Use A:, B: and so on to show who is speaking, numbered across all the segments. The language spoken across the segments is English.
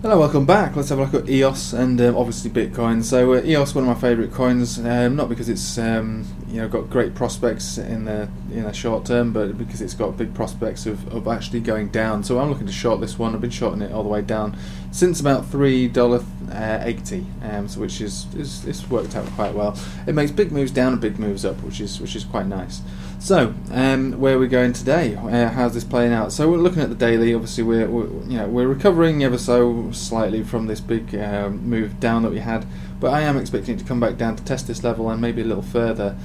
A: Hello, welcome back. Let's have a look at EOS and obviously Bitcoin. So EOS, one of my favourite coins, not because it's got great prospects in the short term, but because it's got big prospects of actually going down. So I'm looking to short this one. I've been shorting it all the way down since about $3.80, so which is it's worked out quite well. It makes big moves down and big moves up, which is quite nice. So where are we going today? How's this playing out? So we're looking at the daily. Obviously we're recovering ever so slightly from this big move down that we had, but I am expecting it to come back down to test this level and maybe a little further.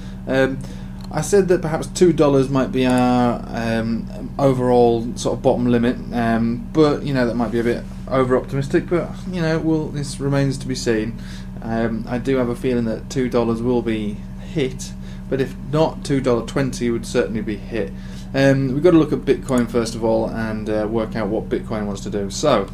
A: I said that perhaps $2 might be our overall sort of bottom limit, but that might be a bit over optimistic, but this remains to be seen. I do have a feeling that $2 will be hit, but if not, $2.20 would certainly be hit. We've got to look at Bitcoin first of all and work out what Bitcoin wants to do. So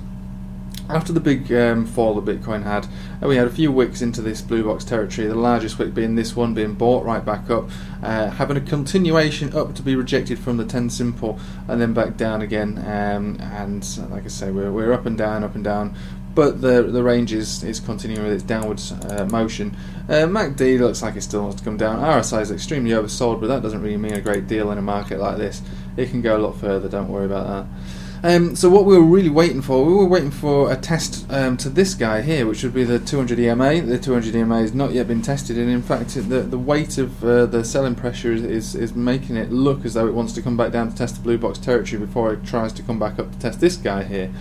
A: after the big fall that Bitcoin had, we had a few wicks into this blue box territory, the largest wick being this one, being bought right back up, having a continuation up to be rejected from the 10 simple and then back down again, and like I say, we're up and down, but the range is continuing with its downwards motion. MACD looks like it still wants to come down. RSI is extremely oversold, but that doesn't really mean a great deal in a market like this. It can go a lot further, don't worry about that. So what we were really waiting for, we were waiting for a test to this guy here, which would be the 200 EMA. The 200 EMA has not yet been tested, and in fact the weight of the selling pressure is making it look as though it wants to come back down to test the blue box territory before it tries to come back up to test this guy here.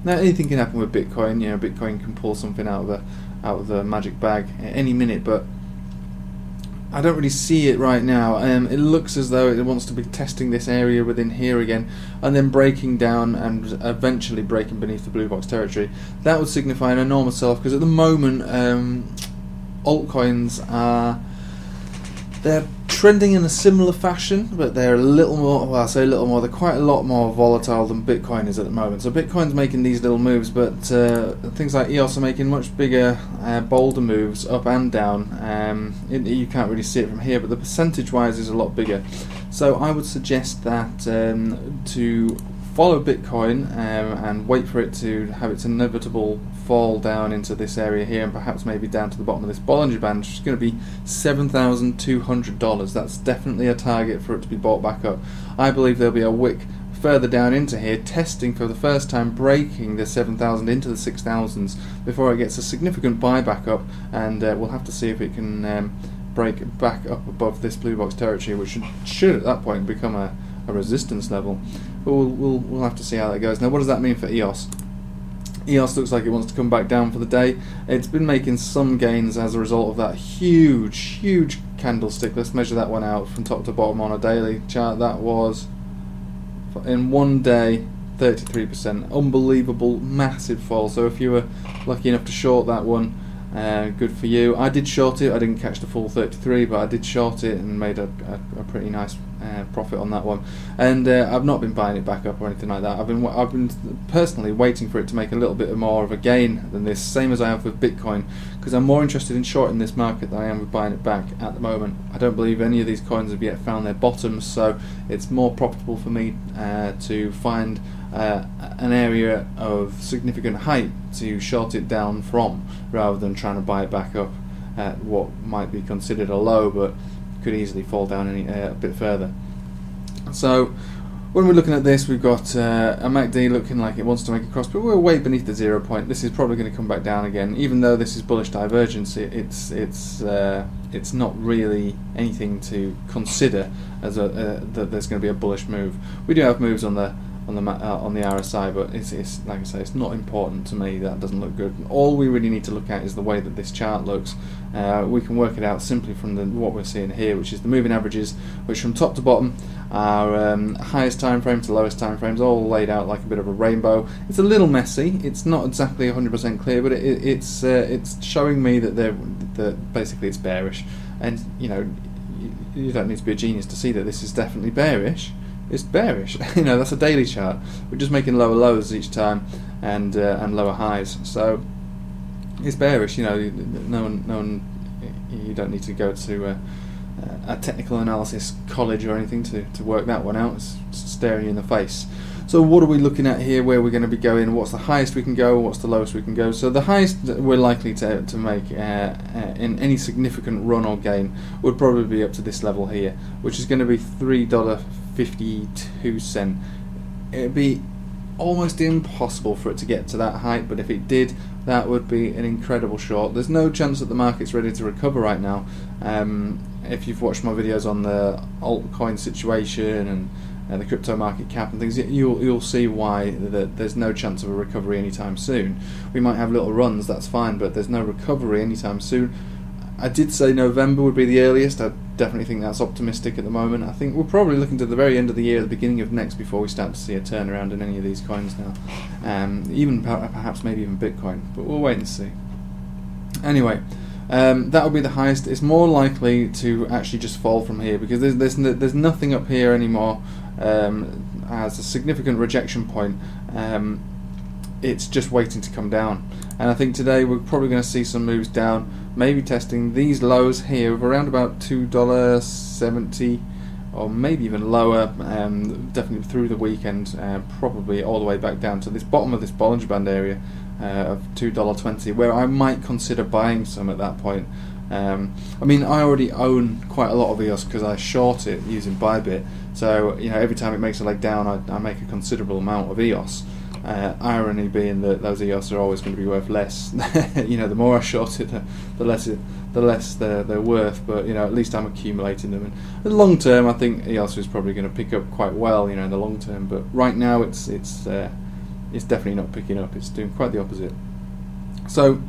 A: Now anything can happen with Bitcoin. Bitcoin can pull something out of the magic bag at any minute, but I don't really see it right now. It looks as though it wants to be testing this area within here again and then breaking down and eventually breaking beneath the blue box territory. That would signify an enormous sell-off, because at the moment altcoins they're trending in a similar fashion, but they're a little more, well, I say a little more, they're quite a lot more volatile than Bitcoin is at the moment. So Bitcoin's making these little moves, but things like EOS are making much bigger, bolder moves up and down. You can't really see it from here, but the percentage-wise is a lot bigger. So I would suggest that to follow Bitcoin and wait for it to have its inevitable fall down into this area here, and perhaps maybe down to the bottom of this Bollinger Band, which is going to be $7,200. That's definitely a target for it to be bought back up. I believe there'll be a wick further down into here, testing for the first time, breaking the 7,000 into the 6,000s before it gets a significant buy back up, and we'll have to see if it can break back up above this blue box territory, which should at that point become a resistance level. But we'll have to see how that goes. Now, what does that mean for EOS? EOS looks like it wants to come back down for the day. It's been making some gains as a result of that huge candlestick. Let's measure that one out from top to bottom on a daily chart. That was, in one day, 33%. Unbelievable, massive fall. So if you were lucky enough to short that one, good for you. I did short it. I didn't catch the full 33, but I did short it and made a pretty nice profit on that one. And I've not been buying it back up or anything like that. I've been personally waiting for it to make a little bit more of a gain than this, same as I have with Bitcoin, because I'm more interested in shorting this market than I am with buying it back at the moment. I don't believe any of these coins have yet found their bottoms, so it's more profitable for me to find an area of significant height to short it down from, rather than trying to buy it back up at what might be considered a low but could easily fall down a bit further. So when we're looking at this, we've got a MACD looking like it wants to make a cross, but we're way beneath the 0 point. This is probably going to come back down again. Even though this is bullish divergence, it's not really anything to consider as that there's going to be a bullish move. We do have moves on the RSI, but it's like I say, it's not important to me. That doesn't look good. All we really need to look at is the way that this chart looks. We can work it out simply from what we're seeing here, which is the moving averages, which from top to bottom are highest time frame to lowest time frames, all laid out like a bit of a rainbow. It's a little messy. It's not exactly 100% clear, but it's showing me that basically it's bearish. And you don't need to be a genius to see that this is definitely bearish. It's bearish. That's a daily chart. We're just making lower lows each time and lower highs. So it's bearish. No one. You don't need to go to a technical analysis college or anything to work that one out. It's staring you in the face. So what are we looking at here, where we're going to be going, what's the highest we can go, what's the lowest we can go? So the highest we're likely to make in any significant run or gain would probably be up to this level here, which is going to be $3.52. It'd be almost impossible for it to get to that height, but if it did, that would be an incredible short. There's no chance that the market's ready to recover right now. If you've watched my videos on the altcoin situation and the crypto market cap and things, you'll see why there's no chance of a recovery anytime soon. We might have little runs, that's fine, but there's no recovery anytime soon. I did say November would be the earliest. I definitely think that's optimistic at the moment. I think we're probably looking to the very end of the year, the beginning of next, before we start to see a turnaround in any of these coins now. Even perhaps maybe even Bitcoin, but we'll wait and see. Anyway, that would be the highest. It's more likely to actually just fall from here, because there's nothing up here anymore as a significant rejection point. It's just waiting to come down, and I think today we're probably going to see some moves down, maybe testing these lows here of around about $2.70, or maybe even lower, definitely through the weekend, probably all the way back down to this bottom of this Bollinger Band area of $2.20, where I might consider buying some at that point. I mean, I already own quite a lot of EOS because I short it using Bybit, so every time it makes a leg down, I make a considerable amount of EOS. Irony being that those EOS are always going to be worth less. The more I short it, the less they're worth. But at least I'm accumulating them. And in the long term, I think EOS is probably going to pick up quite well. In the long term. But right now, it's definitely not picking up. It's doing quite the opposite. So,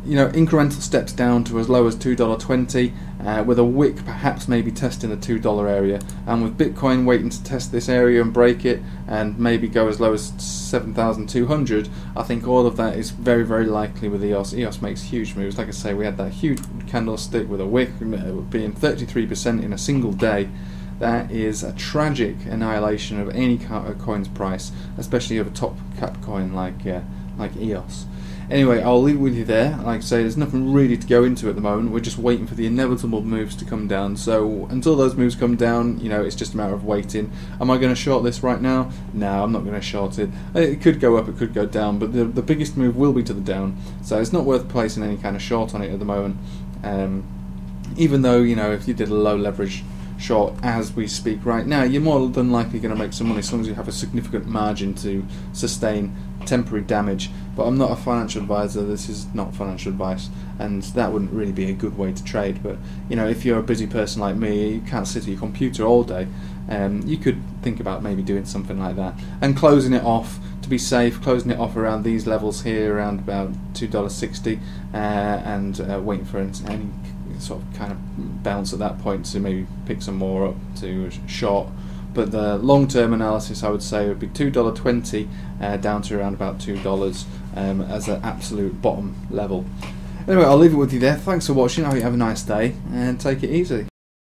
A: incremental steps down to as low as $2.20, with a wick perhaps maybe testing the $2 area, and with Bitcoin waiting to test this area and break it, and maybe go as low as 7,200. I think all of that is very, very likely with EOS. EOS makes huge moves. Like I say, we had that huge candlestick with a wick being 33% in a single day. That is a tragic annihilation of any coin's price, especially of a top cap coin like EOS. Anyway, I'll leave it with you there. Like I say, there's nothing really to go into at the moment. We're just waiting for the inevitable moves to come down. So until those moves come down, it's just a matter of waiting. Am I going to short this right now? No, I'm not going to short it. It could go up, it could go down, but the biggest move will be to the down. So it's not worth placing any kind of short on it at the moment. Even though, if you did a low leverage short as we speak right now, you're more than likely going to make some money as long as you have a significant margin to sustain temporary damage. But I'm not a financial advisor, this is not financial advice, and that wouldn't really be a good way to trade. But if you're a busy person like me, you can't sit at your computer all day, you could think about maybe doing something like that and closing it off to be safe, closing it off around these levels here, around about $2.60, and waiting for any sort of kind of bounce at that point to maybe pick some more up to short. But the long-term analysis, I would say, would be $2.20 down to around about $2 as an absolute bottom level. Anyway, I'll leave it with you there. Thanks for watching. I hope you have a nice day, and take it easy.